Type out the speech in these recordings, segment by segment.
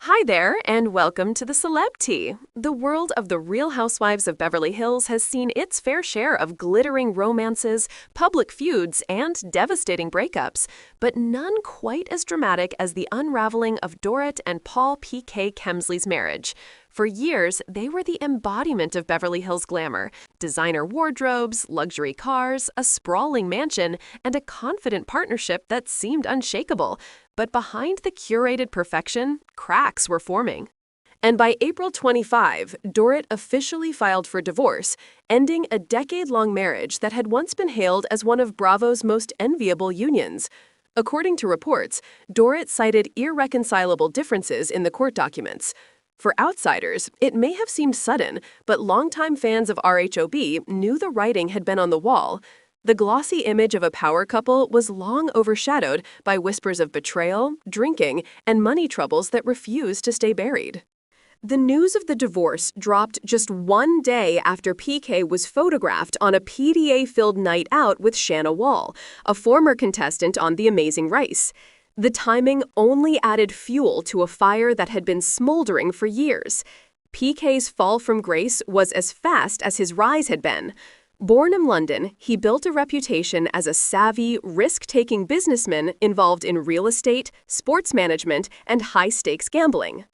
Hi there, and welcome to the Celeb Tea. The world of the Real Housewives of Beverly Hills has seen its fair share of glittering romances, public feuds, and devastating breakups, but none quite as dramatic as the unraveling of Dorit and Paul P.K. Kemsley's marriage. For years, they were the embodiment of Beverly Hills glamour: designer wardrobes, luxury cars, a sprawling mansion, and a confident partnership that seemed unshakable. But behind the curated perfection, cracks were forming. And by April 25, Dorit officially filed for divorce, ending a decade-long marriage that had once been hailed as one of Bravo's most enviable unions. According to reports, Dorit cited irreconcilable differences in the court documents. For outsiders, it may have seemed sudden, but longtime fans of RHOBH knew the writing had been on the wall. The glossy image of a power couple was long overshadowed by whispers of betrayal, drinking, and money troubles that refused to stay buried. The news of the divorce dropped just one day after PK was photographed on a PDA-filled night out with Shanna Wall, a former contestant on The Amazing Race. The timing only added fuel to a fire that had been smoldering for years. PK's fall from grace was as fast as his rise had been. Born in London, he built a reputation as a savvy, risk-taking businessman involved in real estate, sports management, and high-stakes gambling.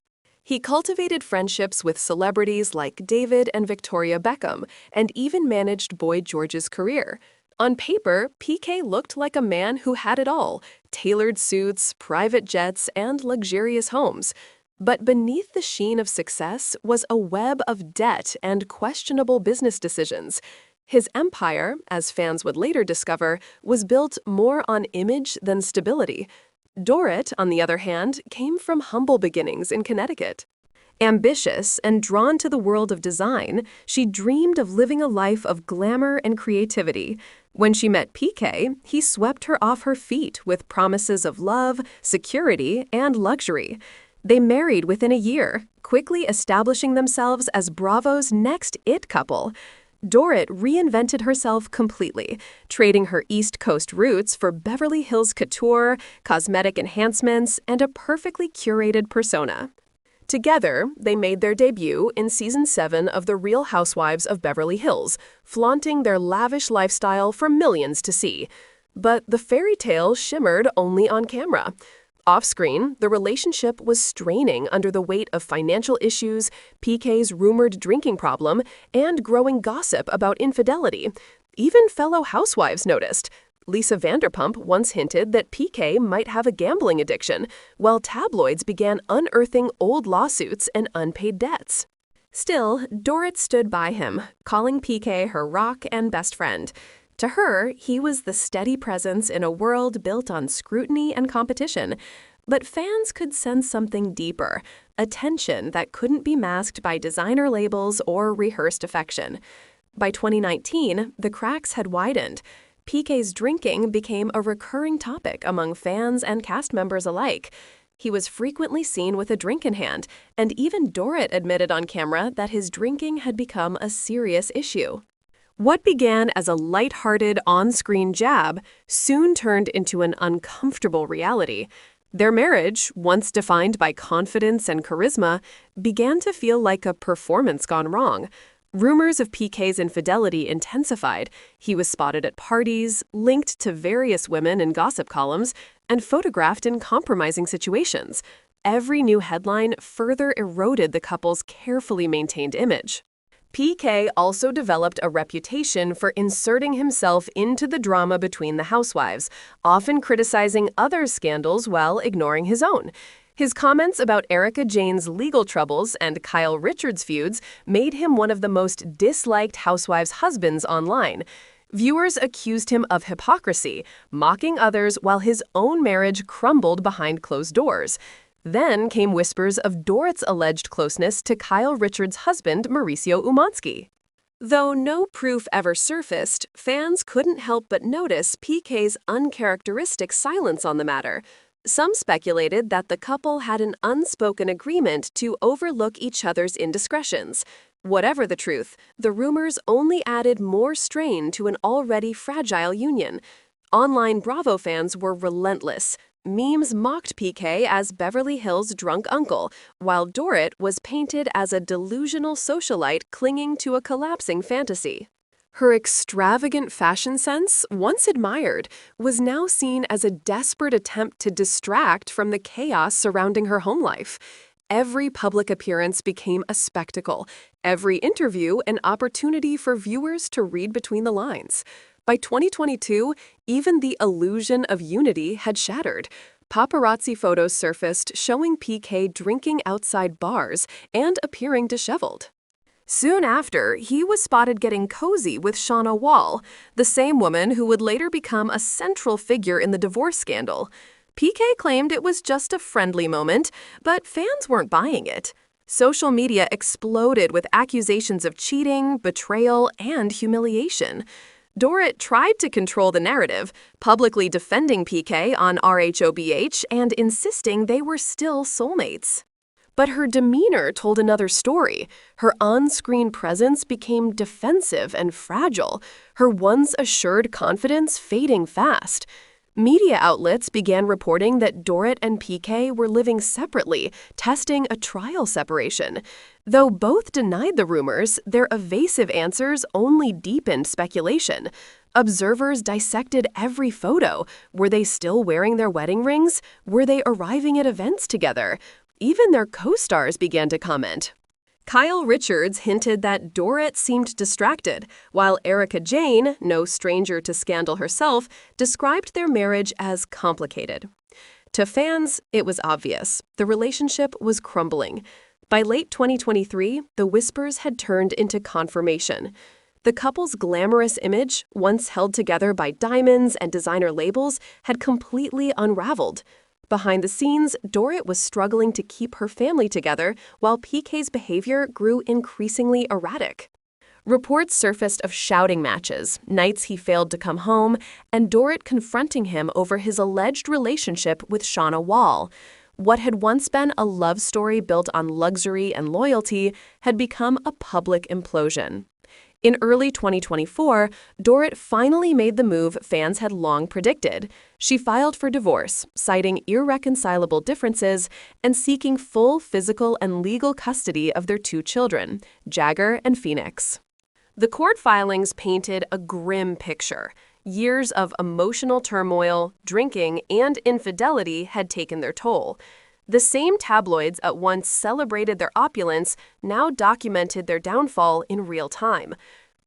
He cultivated friendships with celebrities like David and Victoria Beckham, and even managed Boy George's career. On paper, PK looked like a man who had it all: tailored suits, private jets, and luxurious homes. But beneath the sheen of success was a web of debt and questionable business decisions. His empire, as fans would later discover, was built more on image than stability. Dorit, on the other hand, came from humble beginnings in Connecticut. Ambitious and drawn to the world of design, she dreamed of living a life of glamour and creativity. When she met PK, he swept her off her feet with promises of love, security, and luxury. They married within a year, quickly establishing themselves as Bravo's next it couple. Dorit reinvented herself completely, trading her East Coast roots for Beverly Hills couture, cosmetic enhancements, and a perfectly curated persona. Together, they made their debut in Season 7 of The Real Housewives of Beverly Hills, flaunting their lavish lifestyle for millions to see. But the fairy tale shimmered only on camera. Off-screen, the relationship was straining under the weight of financial issues, PK's rumored drinking problem, and growing gossip about infidelity. Even fellow housewives noticed. Lisa Vanderpump once hinted that PK might have a gambling addiction, while tabloids began unearthing old lawsuits and unpaid debts. Still, Dorit stood by him, calling PK her rock and best friend. To her, he was the steady presence in a world built on scrutiny and competition. But fans could sense something deeper, a tension that couldn't be masked by designer labels or rehearsed affection. By 2019, the cracks had widened. PK's drinking became a recurring topic among fans and cast members alike. He was frequently seen with a drink in hand, and even Dorit admitted on camera that his drinking had become a serious issue. What began as a lighthearted on-screen jab soon turned into an uncomfortable reality. Their marriage, once defined by confidence and charisma, began to feel like a performance gone wrong. Rumors of PK's infidelity intensified. He was spotted at parties, linked to various women in gossip columns, and photographed in compromising situations. Every new headline further eroded the couple's carefully maintained image. PK also developed a reputation for inserting himself into the drama between the housewives, often criticizing others' scandals while ignoring his own. His comments about Erika Jayne's legal troubles and Kyle Richards' feuds made him one of the most disliked housewives' husbands online. Viewers accused him of hypocrisy, mocking others while his own marriage crumbled behind closed doors. Then came whispers of Dorit's alleged closeness to Kyle Richards' husband, Mauricio Umansky. Though no proof ever surfaced, fans couldn't help but notice PK's uncharacteristic silence on the matter. Some speculated that the couple had an unspoken agreement to overlook each other's indiscretions. Whatever the truth, the rumors only added more strain to an already fragile union. Online Bravo fans were relentless, Memes mocked PK as Beverly Hills' drunk uncle, while Dorit was painted as a delusional socialite clinging to a collapsing fantasy. Her extravagant fashion sense, once admired, was now seen as a desperate attempt to distract from the chaos surrounding her home life. Every public appearance became a spectacle, every interview an opportunity for viewers to read between the lines. By 2022, even the illusion of unity had shattered. Paparazzi photos surfaced showing PK drinking outside bars and appearing disheveled. Soon after, he was spotted getting cozy with Shauna Wall, the same woman who would later become a central figure in the divorce scandal. PK claimed it was just a friendly moment, but fans weren't buying it. Social media exploded with accusations of cheating, betrayal, and humiliation. Dorit tried to control the narrative, publicly defending PK on RHOBH and insisting they were still soulmates. But her demeanor told another story. Her on-screen presence became defensive and fragile, her once assured confidence fading fast. Media outlets began reporting that Dorit and PK were living separately, testing a trial separation. Though both denied the rumors, their evasive answers only deepened speculation. Observers dissected every photo. Were they still wearing their wedding rings? Were they arriving at events together? Even their co-stars began to comment. Kyle Richards hinted that Dorit seemed distracted, while Erica Jane, no stranger to scandal herself, described their marriage as complicated. To fans, it was obvious. The relationship was crumbling. By late 2023, the whispers had turned into confirmation. The couple's glamorous image, once held together by diamonds and designer labels, had completely unraveled. Behind the scenes, Dorit was struggling to keep her family together while PK's behavior grew increasingly erratic. Reports surfaced of shouting matches, nights he failed to come home, and Dorit confronting him over his alleged relationship with Shauna Wall. What had once been a love story built on luxury and loyalty had become a public implosion. In early 2024, Dorit finally made the move fans had long predicted. She filed for divorce, citing irreconcilable differences and seeking full physical and legal custody of their two children, Jagger and Phoenix. The court filings painted a grim picture. Years of emotional turmoil, drinking, and infidelity had taken their toll. The same tabloids that once celebrated their opulence now documented their downfall in real time.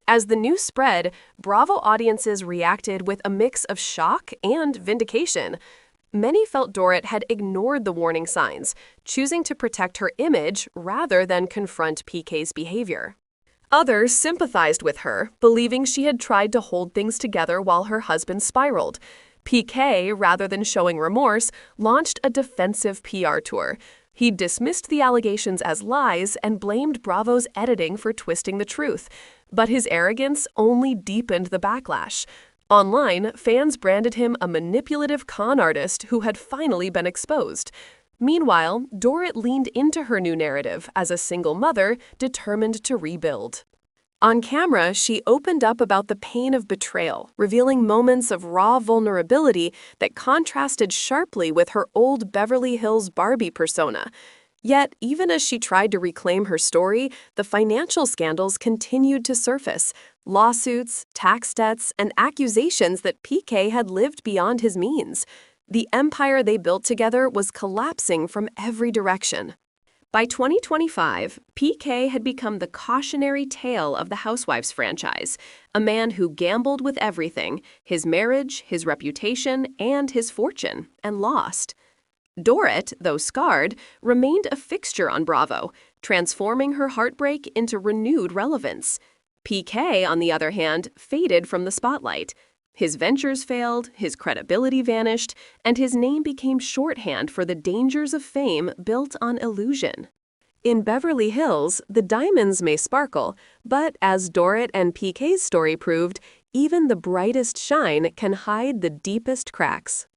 As the news spread, Bravo audiences reacted with a mix of shock and vindication. Many felt Dorit had ignored the warning signs, choosing to protect her image rather than confront PK's behavior. Others sympathized with her, believing she had tried to hold things together while her husband spiraled. PK, rather than showing remorse, launched a defensive PR tour. He dismissed the allegations as lies and blamed Bravo's editing for twisting the truth. But his arrogance only deepened the backlash. Online, fans branded him a manipulative con artist who had finally been exposed. Meanwhile, Dorit leaned into her new narrative as a single mother determined to rebuild. On camera, she opened up about the pain of betrayal, revealing moments of raw vulnerability that contrasted sharply with her old Beverly Hills Barbie persona. Yet, even as she tried to reclaim her story, the financial scandals continued to surface. Lawsuits, tax debts, and accusations that PK had lived beyond his means. The empire they built together was collapsing from every direction. By 2025, PK had become the cautionary tale of the Housewives franchise, a man who gambled with everything, his marriage, his reputation, and his fortune, and lost. Dorit, though scarred, remained a fixture on Bravo, transforming her heartbreak into renewed relevance. PK, on the other hand, faded from the spotlight. His ventures failed, his credibility vanished, and his name became shorthand for the dangers of fame built on illusion. In Beverly Hills, the diamonds may sparkle, but as Dorit and PK's story proved, even the brightest shine can hide the deepest cracks.